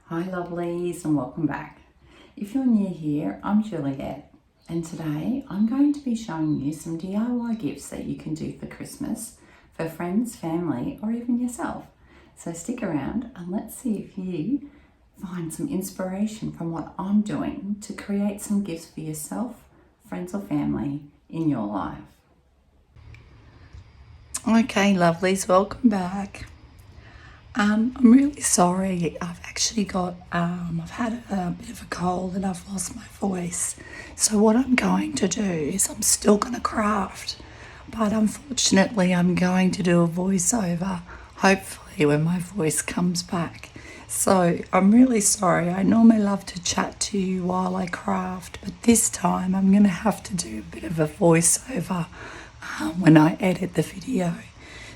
Hi lovelies and welcome back. If you're new here, I'm Juliet and today I'm going to be showing you some DIY gifts that you can do for Christmas for friends, family or even yourself. So stick around and let's see if you find some inspiration from what I'm doing to create some gifts for yourself, friends or family in your life. Okay lovelies, welcome back. I'm really sorry. I've actually I've had a bit of a cold and I've lost my voice. So what I'm going to do is I'm still going to craft, but unfortunately I'm going to do a voiceover, hopefully when my voice comes back. So I'm really sorry. I normally love to chat to you while I craft, but this time I'm going to have to do a bit of a voiceover when I edit the video.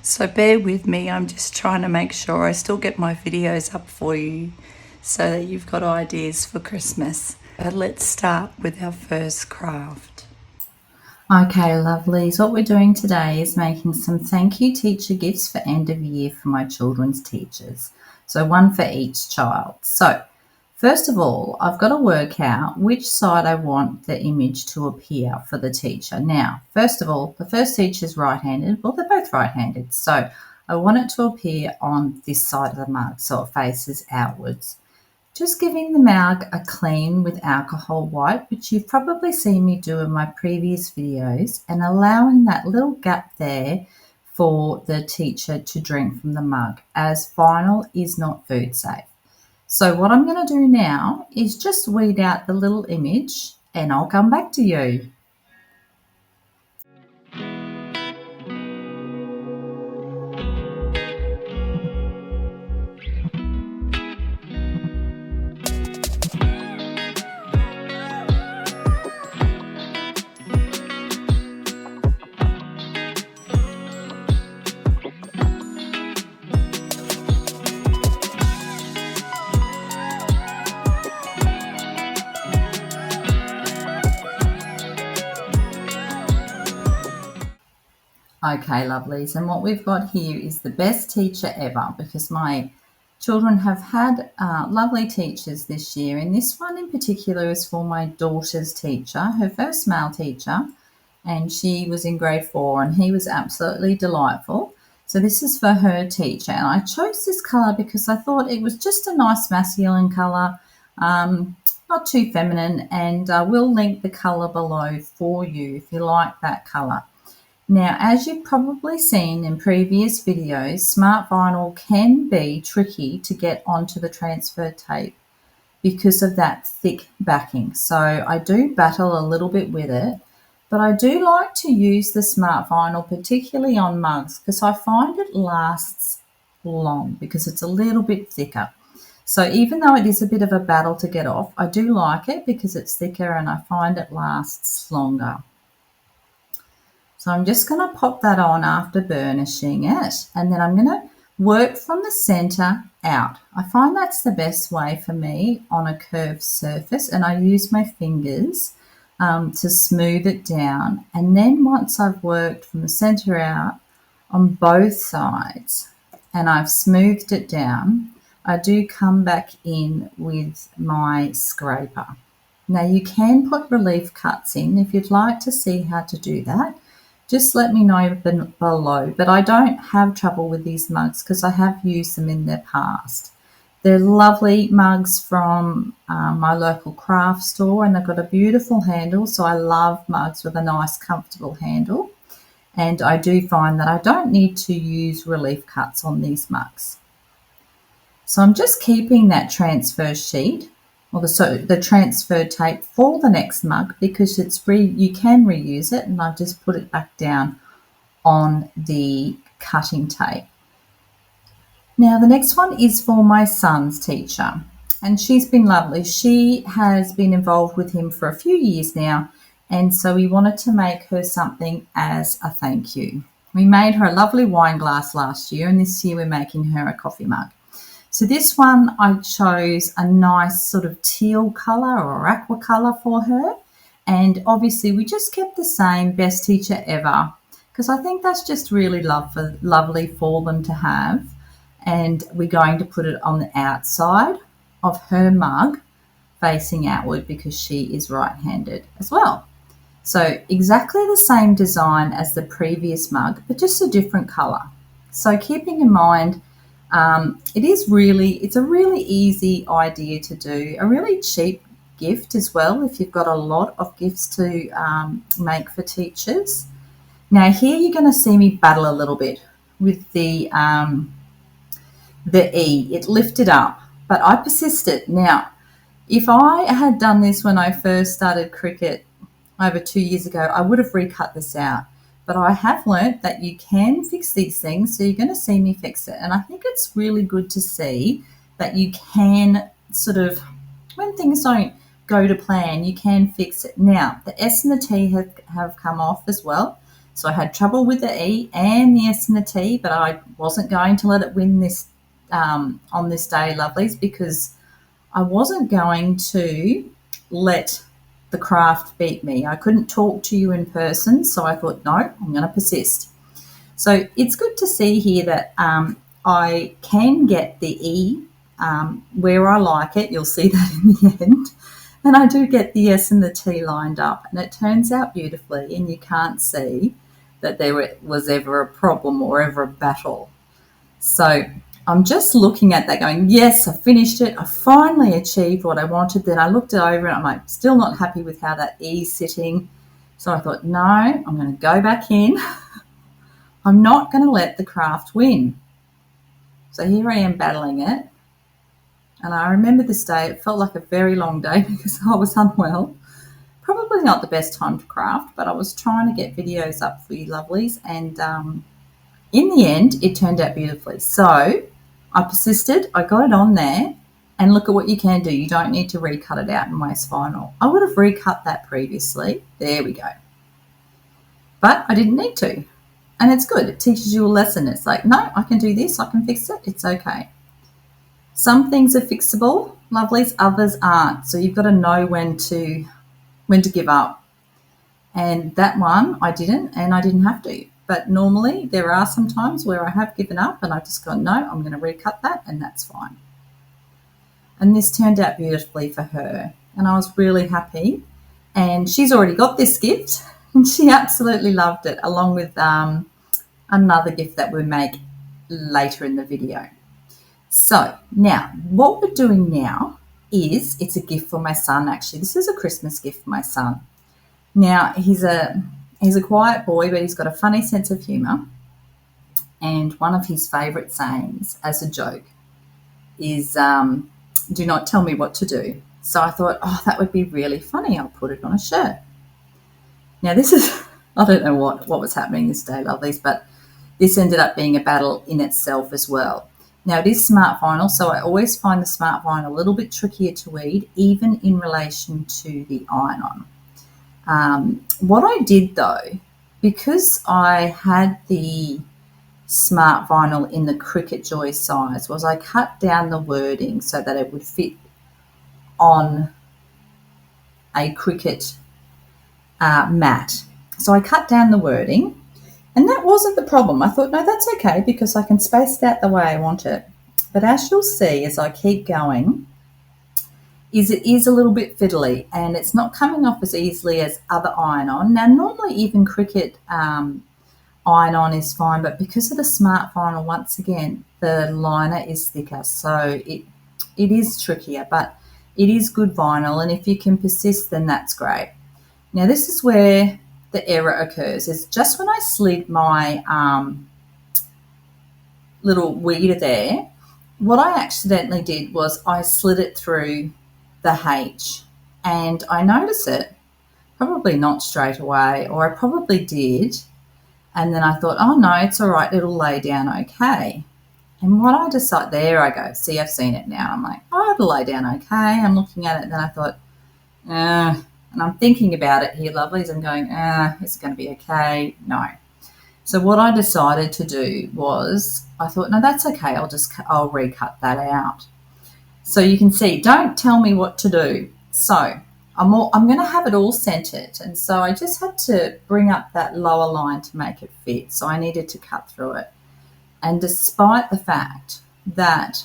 So bear with me, I'm just trying to make sure I still get my videos up for you so that you've got ideas for Christmas. But let's start with our first craft. Okay, lovelies, what we're doing today is making some thank you teacher gifts for end of year for my children's teachers. So one for each child. So first of all, I've got to work out which side I want the image to appear for the teacher. Now, first of all, the first teacher is right-handed. Well, they're both right-handed. So I want it to appear on this side of the mug so it faces outwards. Just giving the mug a clean with alcohol wipe, which you've probably seen me do in my previous videos, and allowing that little gap there for the teacher to drink from the mug, as vinyl is not food safe. So what I'm going to do now is just weed out the little image and I'll come back to you. Okay, lovelies, and what we've got here is the best teacher ever, because my children have had lovely teachers this year, and this one in particular is for my daughter's teacher, her first male teacher, and she was in grade 4 and he was absolutely delightful. So this is for her teacher, and I chose this colour because I thought it was just a nice masculine colour, not too feminine, and we'll link the colour below for you if you like that colour. Now, as you've probably seen in previous videos, smart vinyl can be tricky to get onto the transfer tape because of that thick backing. So I do battle a little bit with it, but I do like to use the smart vinyl, particularly on mugs, because I find it lasts long because it's a little bit thicker. So even though it is a bit of a battle to get off, I do like it because it's thicker and I find it lasts longer. So I'm just going to pop that on after burnishing it, and then I'm going to work from the center out. I find that's the best way for me on a curved surface, and I use my fingers to smooth it down. And then once I've worked from the center out on both sides and I've smoothed it down, I do come back in with my scraper. Now you can put relief cuts in if you'd like to see how to do that. Just let me know below, but I don't have trouble with these mugs because I have used them in the past. They're lovely mugs from my local craft store, and they've got a beautiful handle, so I love mugs with a nice comfortable handle, and I do find that I don't need to use relief cuts on these mugs. So I'm just keeping that transfer sheet or the transfer tape for the next mug because you can reuse it, and I've just put it back down on the cutting tape. Now the next one is for my son's teacher, and she's been lovely. She has been involved with him for a few years now, and so we wanted to make her something as a thank you. We made her a lovely wine glass last year, and this year we're making her a coffee mug. So this one I chose a nice sort of teal colour or aqua colour for her, and obviously we just kept the same best teacher ever because I think that's just really lovely for them to have. And we're going to put it on the outside of her mug facing outward because she is right-handed as well. So exactly the same design as the previous mug, but just a different colour. So keeping in mind, it's a really easy idea to do, a really cheap gift as well if you've got a lot of gifts to make for teachers. Now here you're going to see me battle a little bit with the E. It lifted up, but I persisted. Now, if I had done this when I first started Cricut over 2 years ago, I would have recut this out. But I have learnt that you can fix these things, so you're going to see me fix it. And I think it's really good to see that you can sort of, when things don't go to plan, you can fix it. Now, the S and the T have come off as well. So I had trouble with the E and the S and the T, but I wasn't going to let it win this on this day, lovelies, because I wasn't going to let the craft beat me. I couldn't talk to you in person, so I thought, no, I'm going to persist. So it's good to see here that I can get the E where I like it. You'll see that in the end. And I do get the S and the T lined up, and it turns out beautifully, and you can't see that there was ever a problem or ever a battle. So I'm just looking at that going, yes, I finished it. I finally achieved what I wanted. Then I looked it over and I'm like, still not happy with how that E's sitting. So I thought, no, I'm going to go back in. I'm not going to let the craft win. So here I am battling it. And I remember this day, it felt like a very long day because I was unwell. Probably not the best time to craft, but I was trying to get videos up for you lovelies. And in the end, it turned out beautifully. So I persisted, I got it on there, and look at what you can do. You don't need to recut it out and waste vinyl. I would have recut that previously. There we go. But I didn't need to. And it's good. It teaches you a lesson. It's like, no, I can do this. I can fix it. It's okay. Some things are fixable, lovelies, others aren't. So you've got to know when to give up. And that one I didn't, and I didn't have to. But normally there are some times where I have given up and I've just gone, no, I'm going to recut that, and that's fine. And this turned out beautifully for her, and I was really happy. And she's already got this gift, and she absolutely loved it, along with another gift that we'll make later in the video. So now what we're doing now is, it's a gift for my son actually. This is a Christmas gift for my son. Now he's a quiet boy, but he's got a funny sense of humour. And one of his favourite sayings as a joke is, do not tell me what to do. So I thought, oh, that would be really funny. I'll put it on a shirt. Now this is, I don't know what was happening this day, lovelies, but this ended up being a battle in itself as well. Now it is smart vinyl, so I always find the smart vinyl a little bit trickier to weed, even in relation to the iron-on. What I did though, because I had the smart vinyl in the Cricut Joy size, was I cut down the wording so that it would fit on a Cricut mat. So I cut down the wording, and that wasn't the problem. I thought, no, that's okay because I can space it out the way I want it. But as you'll see as I keep going, it is a little bit fiddly, and it's not coming off as easily as other iron-on. Now, normally even Cricut iron-on is fine, but because of the smart vinyl, once again, the liner is thicker, so it is trickier, but it is good vinyl, and if you can persist, then that's great. Now, this is where the error occurs, is just when I slid my little weeder there, what I accidentally did was I slid it through the H, and I noticed it, probably not straight away, or I probably did, and then I thought, oh no, it's all right, it'll lay down okay. And what I decided, there I go, see, I've seen it now. I'm like, oh, it'll lay down okay. I'm looking at it, and then I thought, and I'm thinking about it here, lovelies. I'm going, is it going to be okay? No. So what I decided to do was, I thought, no, that's okay. I'll recut that out. So you can see, don't tell me what to do. So I'm going to have it all centered. And so I just had to bring up that lower line to make it fit. So I needed to cut through it. And despite the fact that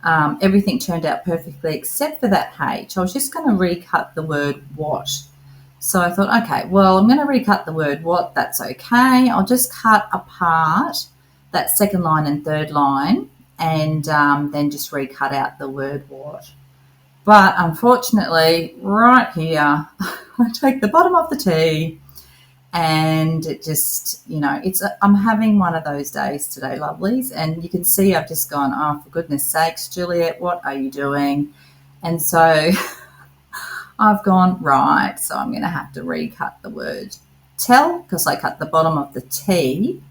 Everything turned out perfectly except for that H. I was just going to recut the word what. So I thought, okay, well, I'm going to recut the word what. That's okay. I'll just cut apart that second line and third line and then just recut out the word what. But unfortunately, right here, I take the bottom of the T and it just, I'm having one of those days today, lovelies. And you can see I've just gone, oh, for goodness sakes, Juliet, what are you doing? And so I've gone, right, so I'm going to have to recut the word tell because I cut the bottom of the T.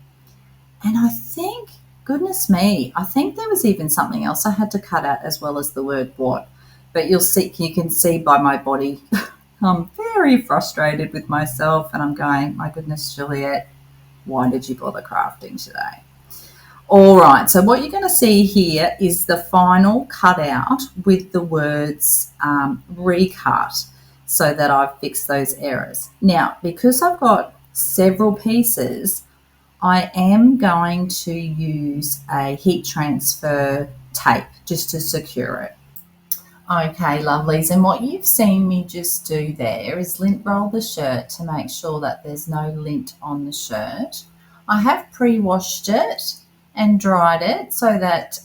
And I think, goodness me, I think there was even something else I had to cut out as well as the word what. But you can see by my body, I'm very frustrated with myself and I'm going, my goodness, Juliet, why did you bother crafting today? All right, so what you're going to see here is the final cutout with the words recut so that I've fixed those errors. Now, because I've got several pieces, I am going to use a heat transfer tape just to secure it. Okay, lovelies, and what you've seen me just do there is lint roll the shirt to make sure that there's no lint on the shirt. I have pre-washed it and dried it so that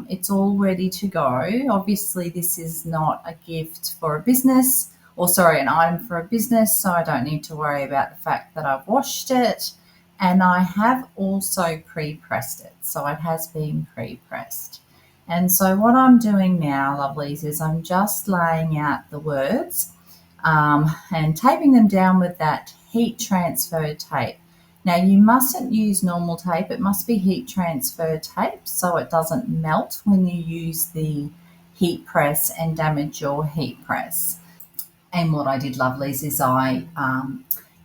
it's all ready to go. Obviously, this is not a gift for a business, an item for a business, so I don't need to worry about the fact that I've washed it. And I have also pre-pressed it, so it has been pre-pressed. And so what I'm doing now, lovelies, is I'm just laying out the words and taping them down with that heat transfer tape. Now, you mustn't use normal tape. It must be heat transfer tape so it doesn't melt when you use the heat press and damage your heat press. And what I did, lovelies, is I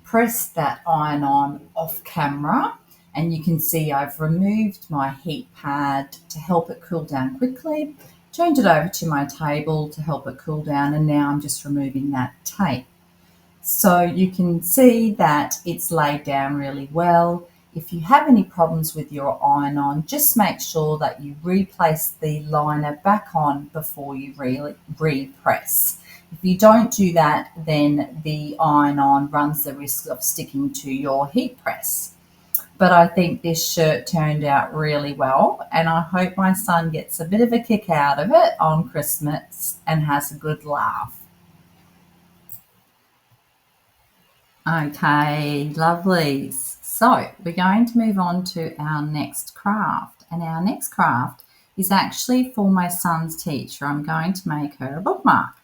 pressed that iron on off camera. And you can see I've removed my heat pad to help it cool down quickly, turned it over to my table to help it cool down, and now I'm just removing that tape. So you can see that it's laid down really well. If you have any problems with your iron on, just make sure that you replace the liner back on before you repress. If you don't do that, then the iron on runs the risk of sticking to your heat press. But I think this shirt turned out really well, and I hope my son gets a bit of a kick out of it on Christmas and has a good laugh. Okay, lovelies. So we're going to move on to our next craft, and our next craft is actually for my son's teacher. I'm going to make her a bookmark.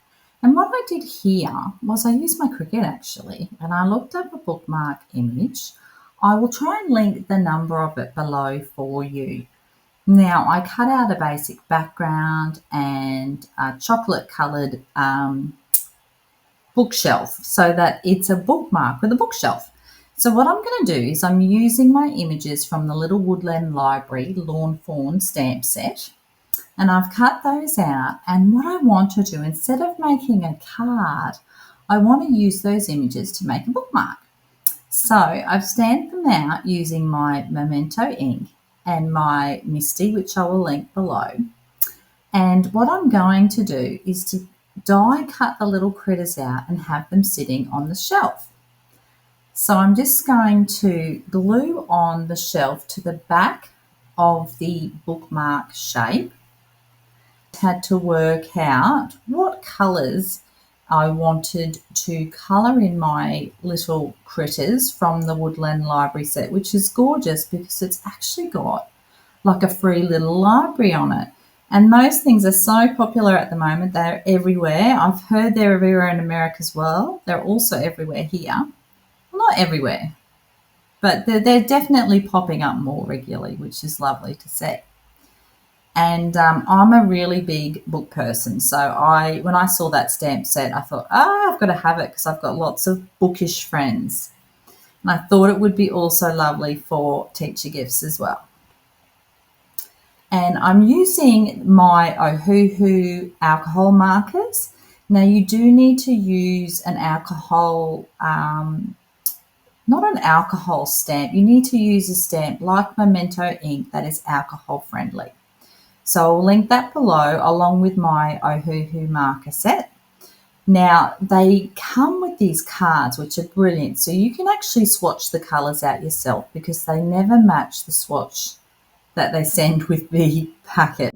And what I did here was I used my Cricut actually, and I looked up a bookmark image. I will try and link the number of it below for you. Now, I cut out a basic background and a chocolate coloured bookshelf so that it's a bookmark with a bookshelf. So what I'm going to do is I'm using my images from the little Woodland Library Lawn Fawn stamp set, and I've cut those out. And what I want to do, instead of making a card, I want to use those images to make a bookmark. So I've stamped them out using my Memento ink and my Misty, which I will link below. And what I'm going to do is to die cut the little critters out and have them sitting on the shelf. So I'm just going to glue on the shelf to the back of the bookmark shape. Had to work out what colours I wanted to colour in my little critters from the Woodland Library set, which is gorgeous because it's actually got like a free little library on it. And those things are so popular at the moment. They're everywhere. I've heard they're everywhere in America as well. They're also everywhere here. Well, not everywhere, but they're definitely popping up more regularly, which is lovely to see. And I'm a really big book person. So when I saw that stamp set, I thought, I've got to have it because I've got lots of bookish friends. And I thought it would be also lovely for teacher gifts as well. And I'm using my Ohuhu alcohol markers. Now, you do need to use an alcohol, not an alcohol stamp. You need to use a stamp like Memento ink that is alcohol friendly. So I'll link that below along with my Ohuhu marker set. Now, they come with these cards, which are brilliant. So you can actually swatch the colours out yourself because they never match the swatch that they send with the packet.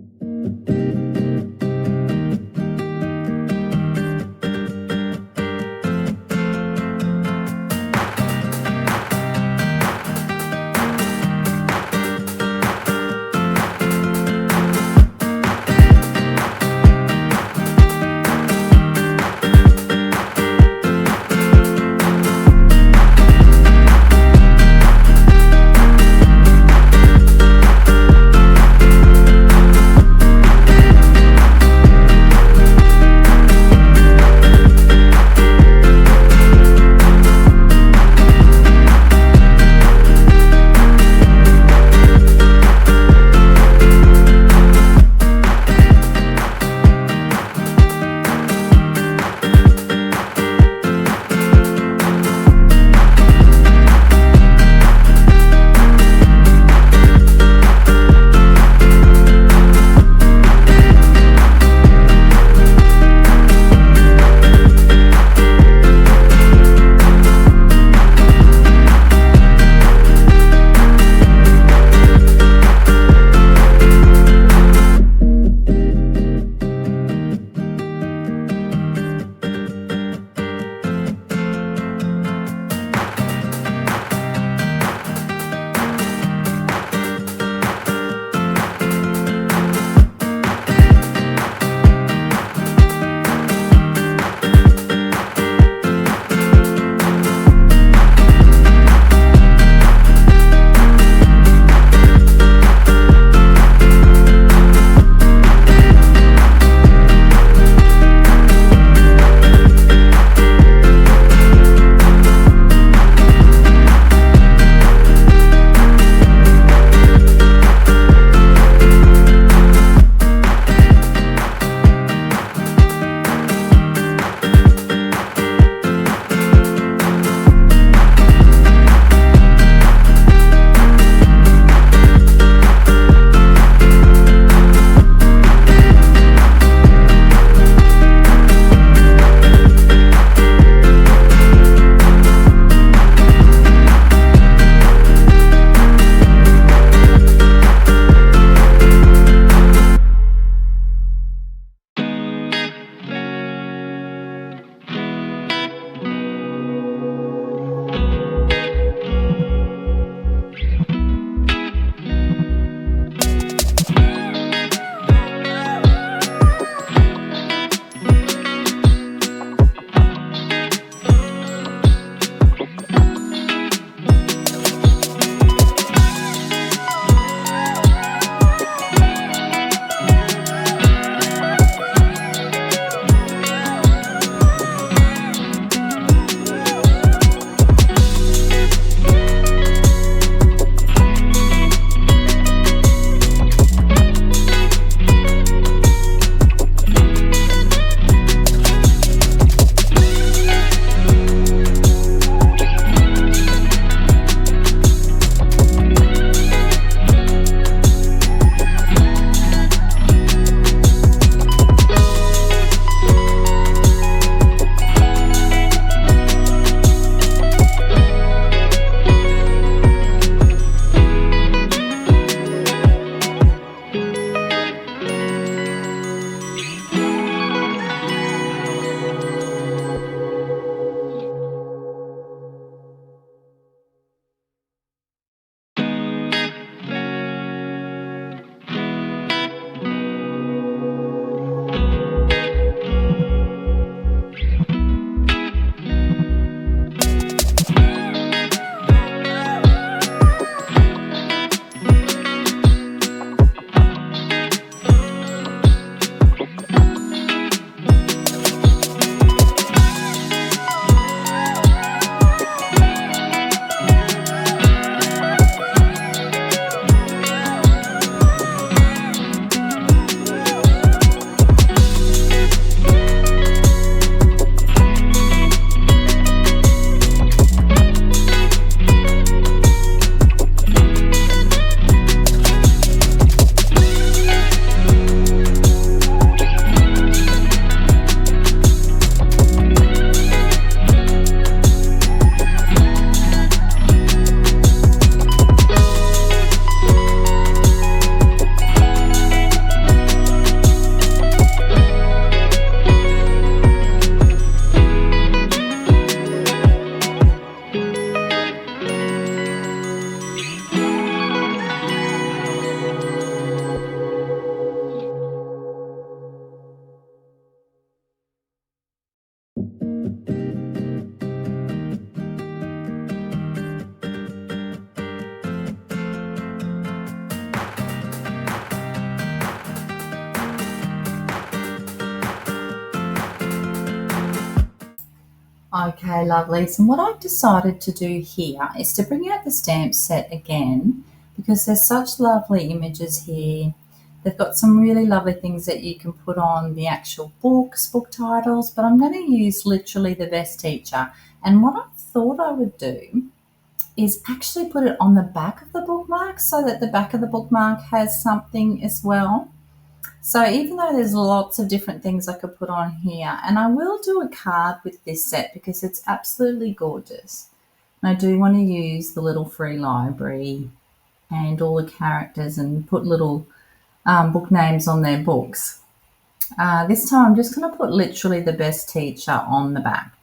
Okay, lovely. So what I've decided to do here is to bring out the stamp set again because there's such lovely images here. They've got some really lovely things that you can put on the actual books, book titles, but I'm going to use literally the best teacher. And what I thought I would do is actually put it on the back of the bookmark so that the back of the bookmark has something as well. So even though there's lots of different things I could put on here, and I will do a card with this set because it's absolutely gorgeous. And I do want to use the little free library and all the characters and put little book names on their books. This time I'm just going to put literally the best teacher on the back.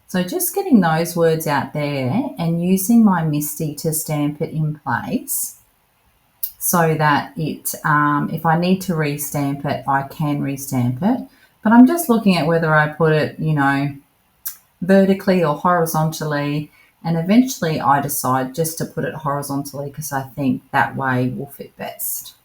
So just getting those words out there and using my Misty to stamp it in place so that if I need to restamp it, I can restamp it. But I'm just looking at whether I put it, vertically or horizontally. And eventually I decide just to put it horizontally because I think that way will fit best.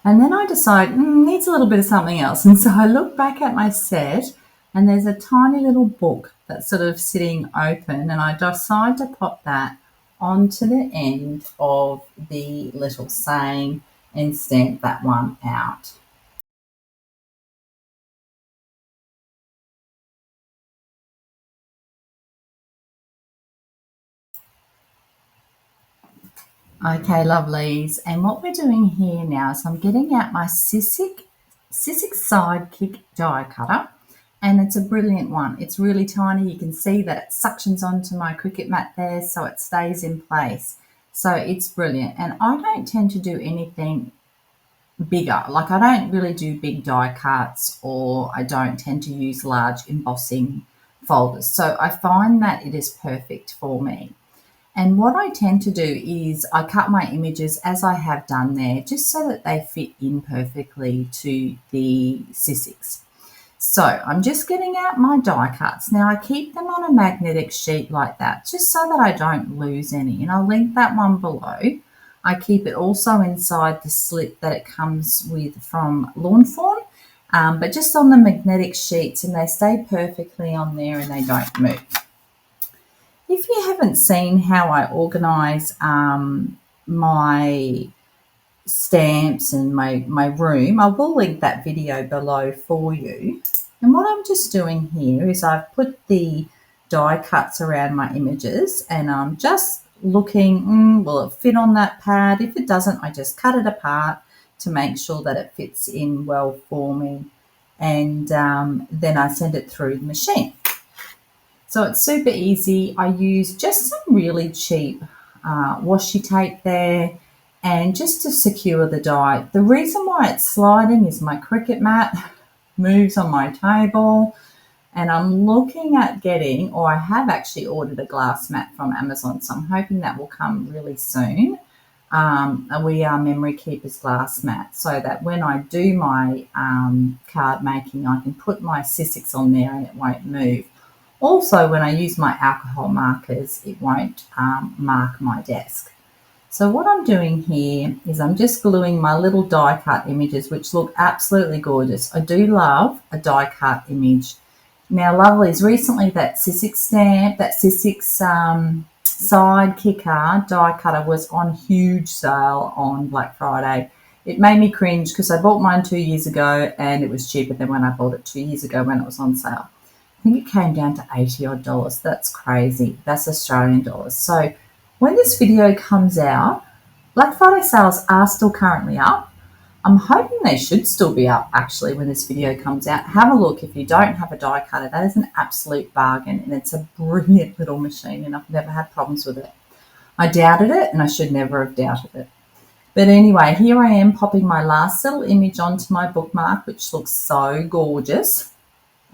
And then I decide, needs a little bit of something else. And so I look back at my set and there's a tiny little book that's sort of sitting open, and I decide to pop that onto the end of the little saying and stamp that one out. Okay, lovelies. And what we're doing here now is I'm getting out my Sissic Sidekick die cutter, and it's a brilliant one. It's really tiny. You can see that it suctions onto my Cricut mat there so it stays in place. So it's brilliant. And I don't tend to do anything bigger. Like I don't really do big die cuts, or I don't tend to use large embossing folders. So I find that it is perfect for me. And what I tend to do is I cut my images as I have done there, just so that they fit in perfectly to the Sissics. So I'm just getting out my die cuts. Now I keep them on a magnetic sheet like that, just so that I don't lose any. And I'll link that one below. I keep it also inside the slip that it comes with from Lawn Fawn, but just on the magnetic sheets, and they stay perfectly on there and they don't move. If you haven't seen how I organise my stamps and my room, I will link that video below for you. And what I'm just doing here is I've put the die cuts around my images, and I'm just looking, will it fit on that pad? If it doesn't, I just cut it apart to make sure that it fits in well for me. And then I send it through the machine. So it's super easy. I use just some really cheap washi tape there, and just to secure the die. The reason why it's sliding is my Cricut mat moves on my table, and I'm looking at getting, or I have actually ordered a glass mat from Amazon, so I'm hoping that will come really soon. We are Memory Keepers glass mat, so that when I do my card making, I can put my Sissics on there and it won't move. Also, when I use my alcohol markers, it won't mark my desk. So what I'm doing here is I'm just gluing my little die cut images, which look absolutely gorgeous. I do love a die cut image. Now, lovelies, recently that Sissic stamp, that Sissic side kicker die cutter was on huge sale on Black Friday. It made me cringe because I bought mine 2 years ago and it was cheaper than when I bought it 2 years ago when it was on sale. I think it came down to $80 odd. That's crazy. That's Australian dollars. So when this video comes out, Black Friday sales are still currently up. I'm hoping they should still be up actually when this video comes out. Have a look if you don't have a die cutter. That is an absolute bargain, and it's a brilliant little machine, and I've never had problems with it. I doubted it, and I should never have doubted it. But anyway, here I am popping my last little image onto my bookmark, which looks so gorgeous.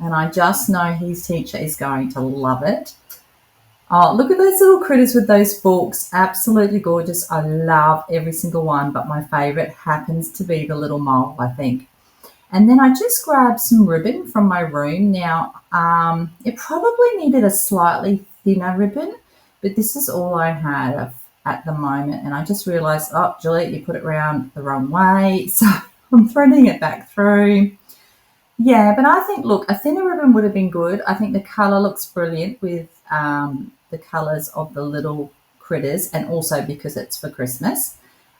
And I just know his teacher is going to love it. Oh, look at those little critters with those books. Absolutely gorgeous. I love every single one, but my favourite happens to be the little mole, I think. And then I just grabbed some ribbon from my room. Now, it probably needed a slightly thinner ribbon, but this is all I had at the moment. And I just realised, oh, Juliet, you put it around the wrong way. So I'm threading it back through. Yeah, but I think, look, a thinner ribbon would have been good. I think the colour looks brilliant with the colours of the little critters, and also because it's for Christmas.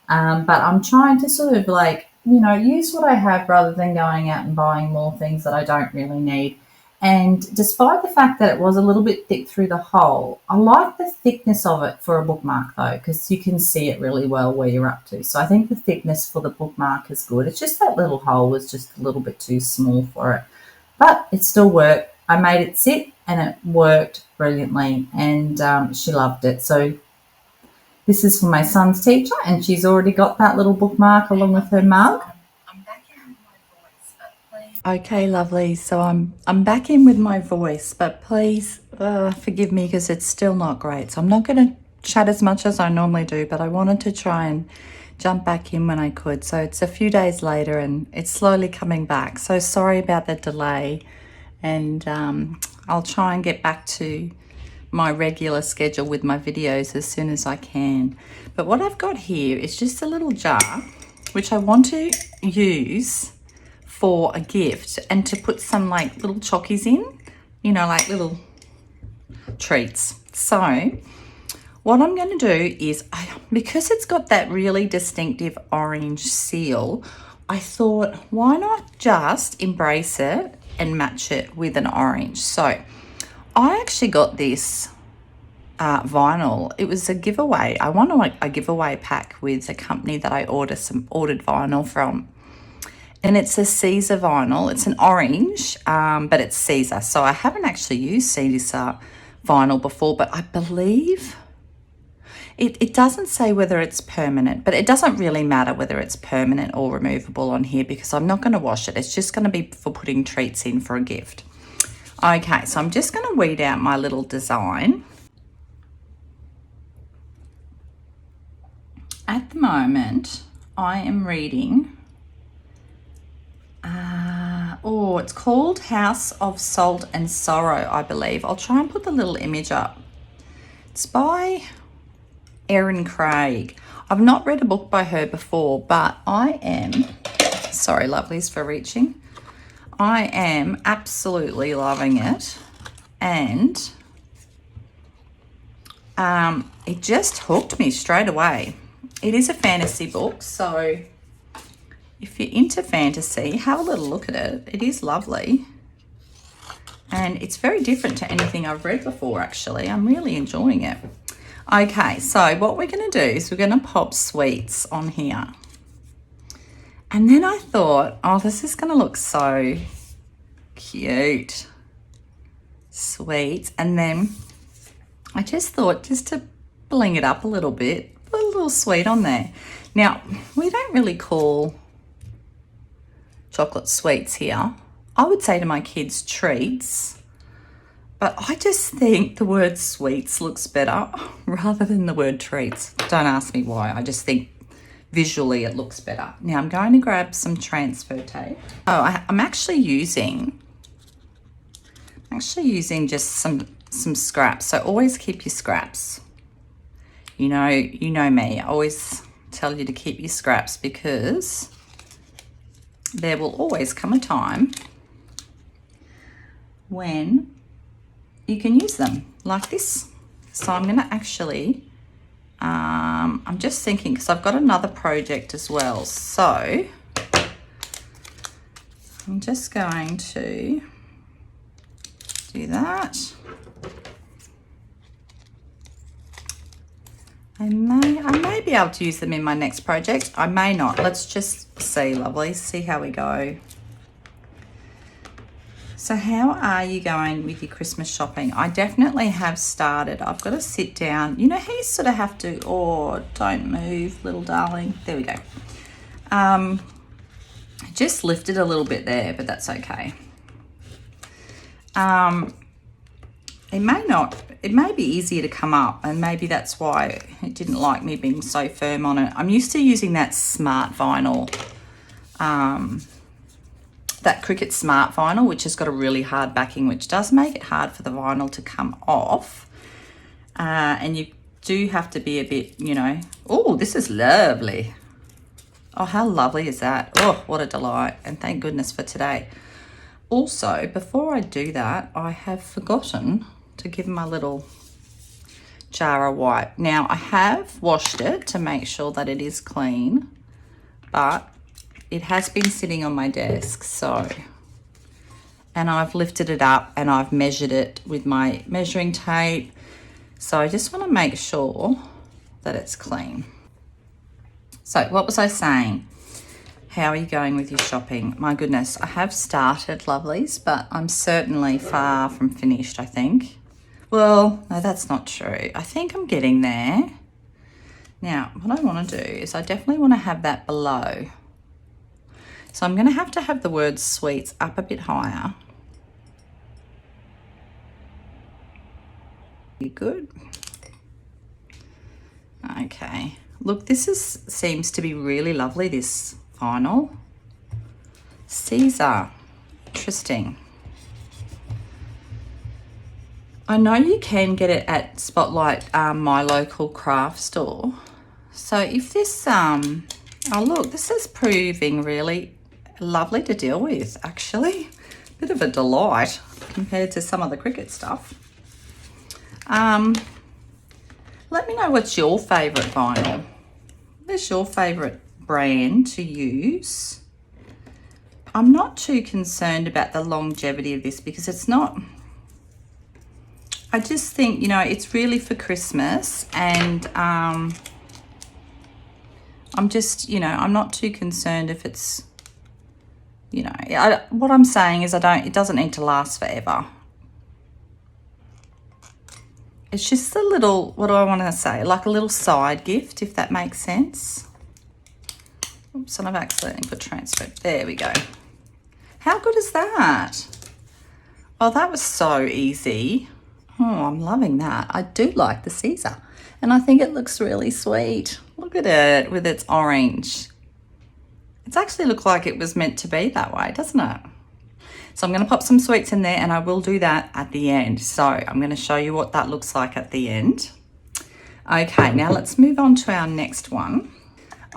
But I'm trying to sort of like, use what I have rather than going out and buying more things that I don't really need. And despite the fact that it was a little bit thick through the hole, I like the thickness of it for a bookmark though, because you can see it really well where you're up to. So I think the thickness for the bookmark is good. It's just that little hole was just a little bit too small for it. But it still worked. I made it sit and it worked brilliantly, and she loved it. So this is for my son's teacher, and she's already got that little bookmark along with her mug. Okay, lovely. So I'm back in with my voice, but please forgive me because it's still not great. So I'm not going to chat as much as I normally do, but I wanted to try and jump back in when I could. So it's a few days later and it's slowly coming back. So sorry about the delay, and I'll try and get back to my regular schedule with my videos as soon as I can. But what I've got here is just a little jar which I want to use for a gift and to put some like little chockies in, like little treats. So what I'm going to do is, because it's got that really distinctive orange seal, I thought, why not just embrace it and match it with an orange? So I actually got this vinyl. It was a giveaway. I won a giveaway pack with a company that I ordered vinyl from. And it's a Caesar vinyl. It's an orange, but it's Caesar. So I haven't actually used Caesar vinyl before, but I believe it doesn't say whether it's permanent, but it doesn't really matter whether it's permanent or removable on here because I'm not going to wash it. It's just going to be for putting treats in for a gift. Okay, so I'm just going to weed out my little design. At the moment, I am reading... it's called House of Salt and Sorrow, I believe. I'll try and put the little image up. It's by Erin Craig. I've not read a book by her before, but I am, sorry lovelies for reaching, I am absolutely loving it, and it just hooked me straight away. It is a fantasy book, so if you're into fantasy, have a little look at it. It is lovely. And it's very different to anything I've read before, actually. I'm really enjoying it. Okay, so what we're going to do is we're going to pop sweets on here. And then I thought, oh, this is going to look so cute. Sweet. And then I just thought, just to bling it up a little bit, put a little sweet on there. Now, we don't really call chocolate sweets here. I would say to my kids treats, but I just think the word sweets looks better rather than the word treats. Don't ask me why. I just think visually it looks better. Now I'm going to grab some transfer tape. Oh, I'm actually using just some scraps. So always keep your scraps. You know me. I always tell you to keep your scraps because there will always come a time when you can use them like this. So I'm going to actually, I'm just thinking because I've got another project as well. So I'm just going to do that. I may be able to use them in my next project. I may not. Let's just see, lovely. See how we go. So how are you going with your Christmas shopping? I definitely have started. I've got to sit down. You know how you sort of have to, oh, don't move, little darling. There we go. Just lifted a little bit there, but that's okay. It may be easier to come up, and maybe that's why it didn't like me being so firm on it. I'm used to using that smart vinyl, that Cricut smart vinyl, which has got a really hard backing, which does make it hard for the vinyl to come off. And you do have to be a bit, oh, this is lovely. Oh, how lovely is that? Oh, what a delight. And thank goodness for today. Also, before I do that, I have forgotten to give my little jar a wipe. Now, I have washed it to make sure that it is clean, but it has been sitting on my desk, so, and I've lifted it up and I've measured it with my measuring tape. So I just want to make sure that it's clean. So what was I saying? How are you going with your shopping? My goodness, I have started, lovelies, but I'm certainly far from finished, I think. Well, no, that's not true. I think I'm getting there. Now, what I want to do is I definitely want to have that below. So I'm going to have the word sweets up a bit higher. Good. Okay. Look, seems to be really lovely, this vinyl. Caesar. Interesting. I know you can get it at Spotlight, my local craft store. So if this, oh look, this is proving really lovely to deal with, actually. Bit of a delight compared to some of the Cricut stuff. Let me know what's your favourite vinyl. What's your favourite brand to use? I'm not too concerned about the longevity of this because it's not, I just think, you know, it's really for Christmas, and I'm just, you know, I'm not too concerned if it's, you know, what I'm saying is it doesn't need to last forever. It's just a little, what do I want to say? Like a little side gift, if that makes sense. Oops, and I've accidentally put transfer. There we go. How good is that? Oh, that was so easy. Oh, I'm loving that. I do like the Caesar, and I think it looks really sweet. Look at it with its orange. It's actually looked like it was meant to be that way, doesn't it? So I'm going to pop some sweets in there, and I will do that at the end. So I'm going to show you what that looks like at the end. Okay, now let's move on to our next one.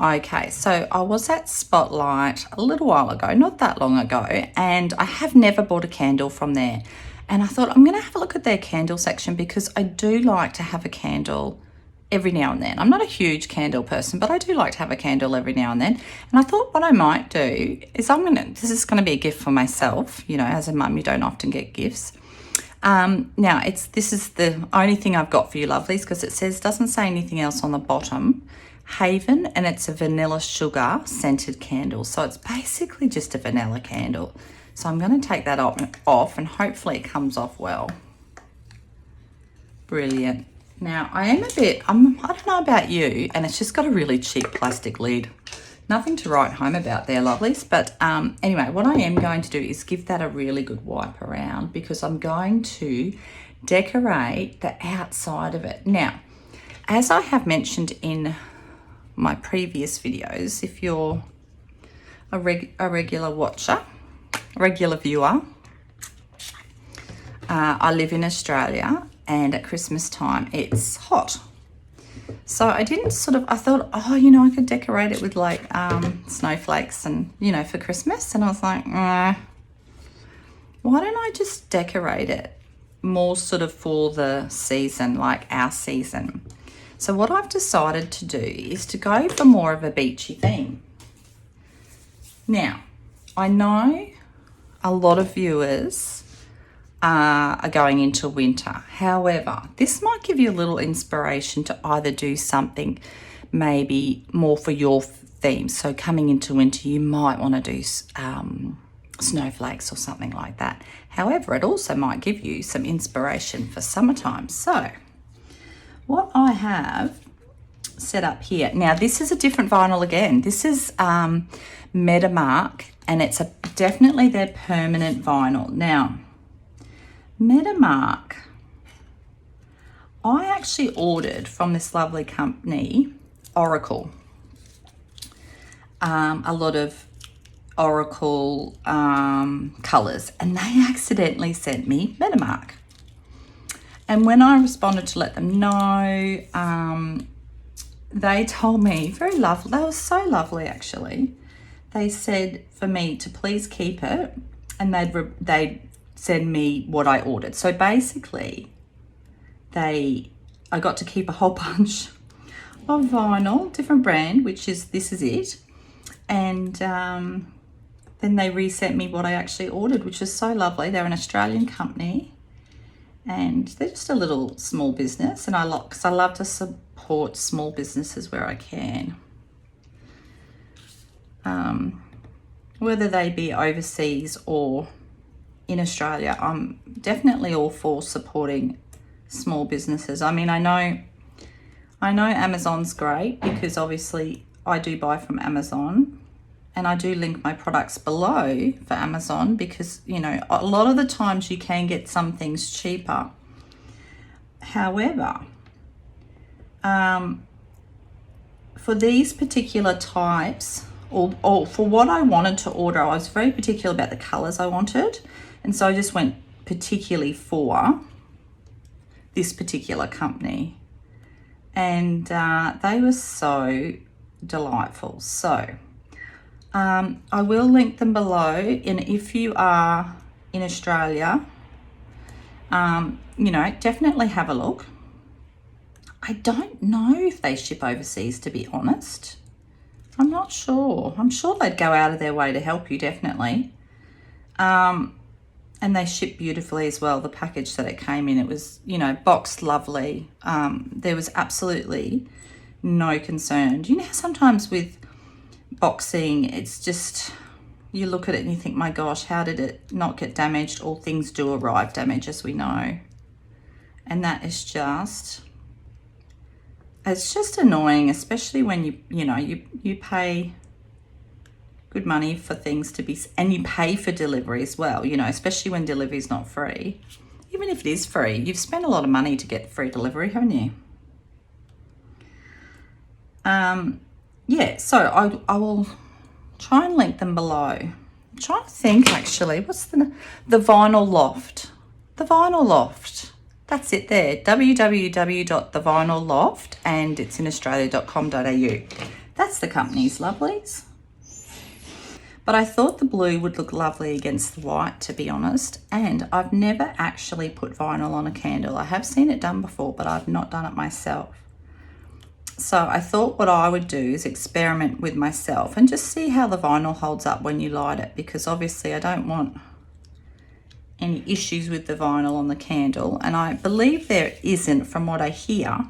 Okay, so I was at Spotlight a little while ago, not that long ago, and I have never bought a candle from there. And I thought I'm going to have a look at their candle section because I do like to have a candle every now and then. I'm not a huge candle person, but I do like to have a candle every now and then. And I thought what I might do is this is going to be a gift for myself. You know, as a mum, you don't often get gifts. Now this is the only thing I've got for you, lovelies, because it doesn't say anything else on the bottom. Haven, and it's a vanilla sugar scented candle. So it's basically just a vanilla candle. So I'm going to take that off and hopefully it comes off well. Brilliant. Now I don't know about you, and it's just got a really cheap plastic lid. Nothing to write home about there, lovelies. But anyway, what I am going to do is give that a really good wipe around because I'm going to decorate the outside of it. Now, as I have mentioned in my previous videos, if you're a regular watcher, regular viewer, I live in Australia, and at Christmas time it's hot. So I thought, oh, you know, I could decorate it with like snowflakes and, you know, for Christmas. And I was like, why don't I just decorate it more sort of for the season, like our season? So what I've decided to do is to go for more of a beachy theme. Now, I know a lot of viewers are going into winter. However, this might give you a little inspiration to either do something maybe more for your theme. So coming into winter, you might want to do snowflakes or something like that. However, it also might give you some inspiration for summertime. So what I have set up here, now this is a different vinyl again. This is Metamark, and it's definitely their permanent vinyl. Now, Metamark, I actually ordered from this lovely company, Oracle, a lot of Oracle colours, and they accidentally sent me Metamark. And when I responded to let them know, they told me, very lovely, they were so lovely actually. They said for me to please keep it, and they'd send me what I ordered. So basically, I got to keep a whole bunch of vinyl, different brand, this is it. And then they resent me what I actually ordered, which is so lovely. They're an Australian company, and they're just a little small business, and I love to support small businesses where I can. Whether they be overseas or in Australia, I'm definitely all for supporting small businesses. I mean, I know Amazon's great because obviously I do buy from Amazon, and I do link my products below for Amazon because, you know, a lot of the times you can get some things cheaper. However, for these particular types, or for what I wanted to order, I was very particular about the colors I wanted. And so I just went particularly for this particular company. And they were so delightful. So I will link them below. And if you are in Australia, you know, definitely have a look. I don't know if they ship overseas, to be honest. I'm not sure. I'm sure they'd go out of their way to help you, definitely. And they ship beautifully as well. The package that it came in, it was, you know, boxed lovely. There was absolutely no concern. You know how sometimes with boxing, it's just, you look at it and you think, my gosh, how did it not get damaged? All things do arrive damaged, as we know. And that is just, it's just annoying, especially when you pay good money for things to be, and you pay for delivery as well, you know, especially when delivery is not free. Even if it is free, you've spent a lot of money to get free delivery, haven't you? Yeah, so I will try and link them below. I'm trying to think actually, what's the Vinyl Loft? The Vinyl Loft. That's it there, www.thevinylloft, and it's in australia.com.au. That's the company's lovelies. But I thought the blue would look lovely against the white, to be honest. And I've never actually put vinyl on a candle. I have seen it done before, but I've not done it myself. So I thought what I would do is experiment with myself and just see how the vinyl holds up when you light it, because obviously I don't want any issues with the vinyl on the candle, and I believe there isn't from what I hear.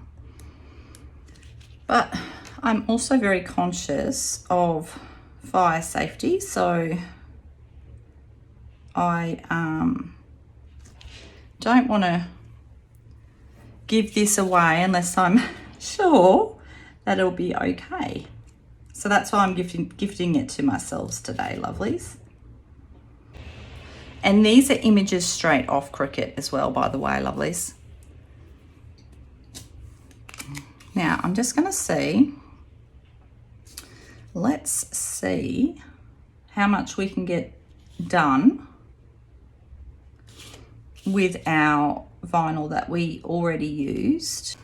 But I'm also very conscious of fire safety, so I don't want to give this away unless I'm sure that it'll be okay. So that's why I'm gifting it to myself today, lovelies. And these are images straight off Cricut as well, by the way, lovelies. Now I'm just going to see, let's see how much we can get done with our vinyl that we already used.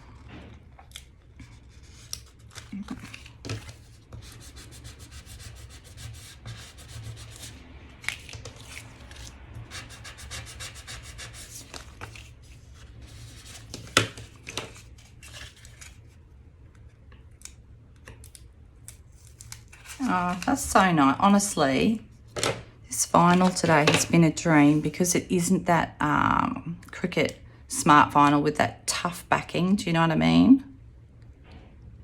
Oh, that's so nice. Honestly, this vinyl today has been a dream because it isn't that Cricut smart vinyl with that tough backing. Do you know what I mean?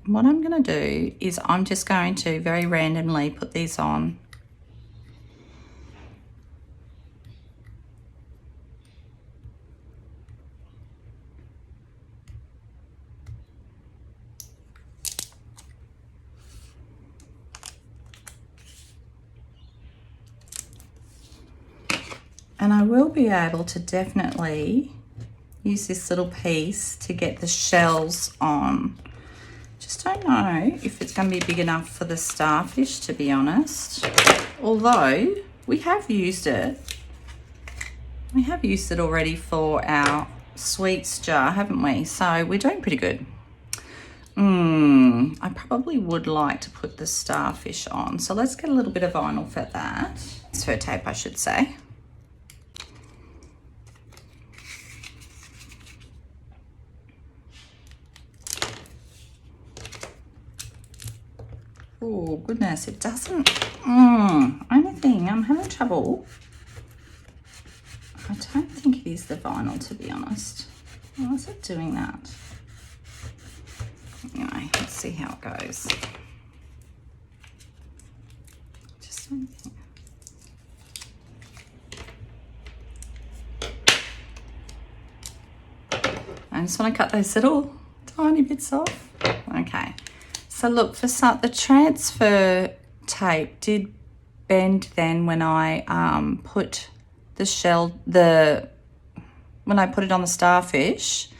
What I'm going to do is I'm just going to very randomly put these on. And I will be able to definitely use this little piece to get the shells on. Just don't know if it's going to be big enough for the starfish, to be honest. Although we have used it. We have used it already for our sweets jar, haven't we? So we're doing pretty good. I probably would like to put the starfish on. So let's get a little bit of vinyl for that. Transfer tape, I should say. Oh goodness, it doesn't. Only thing, I'm having trouble. I don't think it is the vinyl, to be honest. Why is it doing that? Anyway, let's see how it goes. Just don't think. I just want to cut those little tiny bits off. Okay. So look, for some, the transfer tape did bend then when I put the shell, when I put it on the starfish.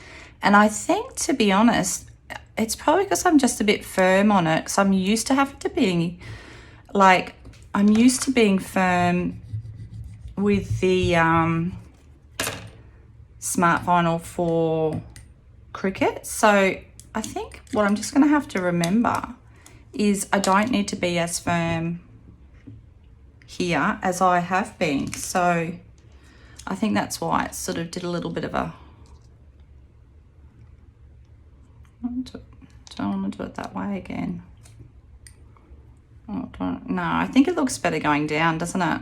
And I think, to be honest, it's probably because I'm just a bit firm on it, because I'm used to having to be, like, I'm used to being firm with the smart vinyl for Cricut. So I think what I'm just going to have to remember is I don't need to be as firm here as I have been. So I think that's why it sort of did a little bit of a, don't want to do it that way again. Oh, no, I think it looks better going down, doesn't it?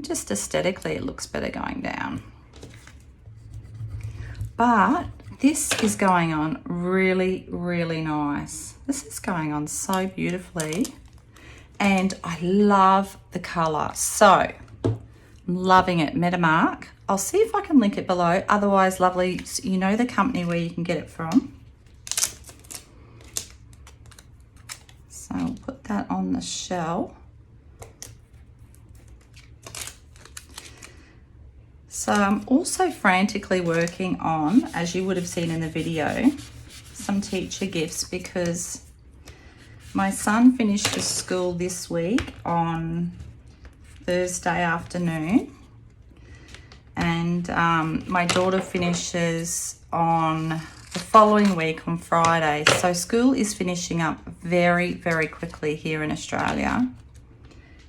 Just aesthetically it looks better going down. But this is going on really, really nice. This is going on so beautifully. And I love the colour. So I'm loving it. Metamark. I'll see if I can link it below. Otherwise, lovely, you know the company where you can get it from. So I'll put that on the shell. So I'm also frantically working on, as you would have seen in the video, some teacher gifts, because my son finished his school this week on Thursday afternoon, and my daughter finishes on the following week on Friday. So school is finishing up very, very quickly here in Australia.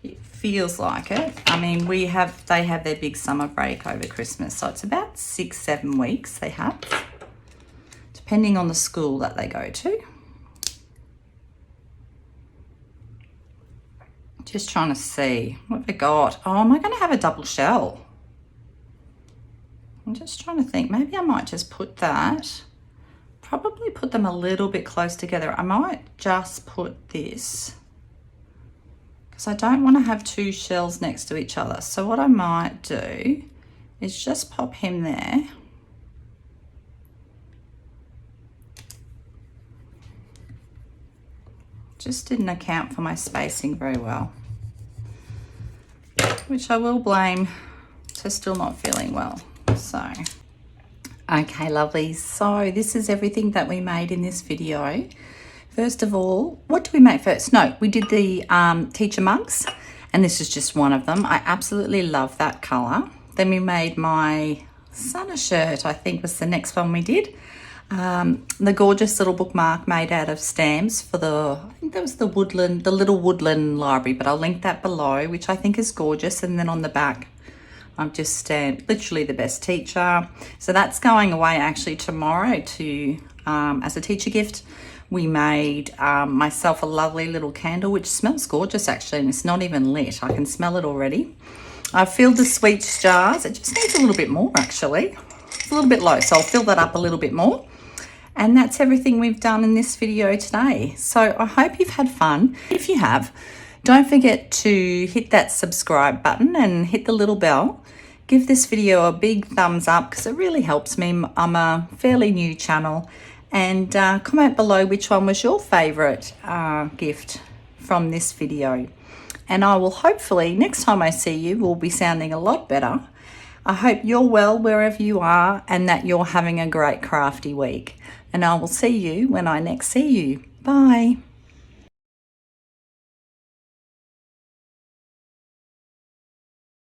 It feels like it. I mean, they have their big summer break over Christmas, so it's about 6-7 weeks they have, depending on the school that they go to. Just trying to see what have I got. Oh, am I going to have a double shell? I'm just trying to think. Maybe I might just put that. Probably put them a little bit close together. I might just put this, because I don't want to have two shells next to each other. So what I might do is just pop him there. Just didn't account for my spacing very well, which I will blame to still not feeling well. So, okay, lovely. So this is everything that we made in this video. First of all, what did we make first? No, we did the teacher mugs, and this is just one of them. I absolutely love that colour. Then we made my son a shirt, I think was the next one we did. The gorgeous little bookmark made out of stamps for I think that was the Woodland, the little Woodland library, but I'll link that below, which I think is gorgeous. And then on the back, I've just stamped literally the best teacher. So that's going away actually tomorrow to as a teacher gift. We made myself a lovely little candle, which smells gorgeous actually, and it's not even lit. I can smell it already. I filled the sweets jars. It just needs a little bit more actually. It's a little bit low, so I'll fill that up a little bit more. And that's everything we've done in this video today. So I hope you've had fun. If you have, don't forget to hit that subscribe button and hit the little bell. Give this video a big thumbs up because it really helps me. I'm a fairly new channel. And comment below which one was your favourite gift from this video. And I will hopefully, next time I see you, will be sounding a lot better. I hope you're well wherever you are and that you're having a great crafty week. And I will see you when I next see you. Bye.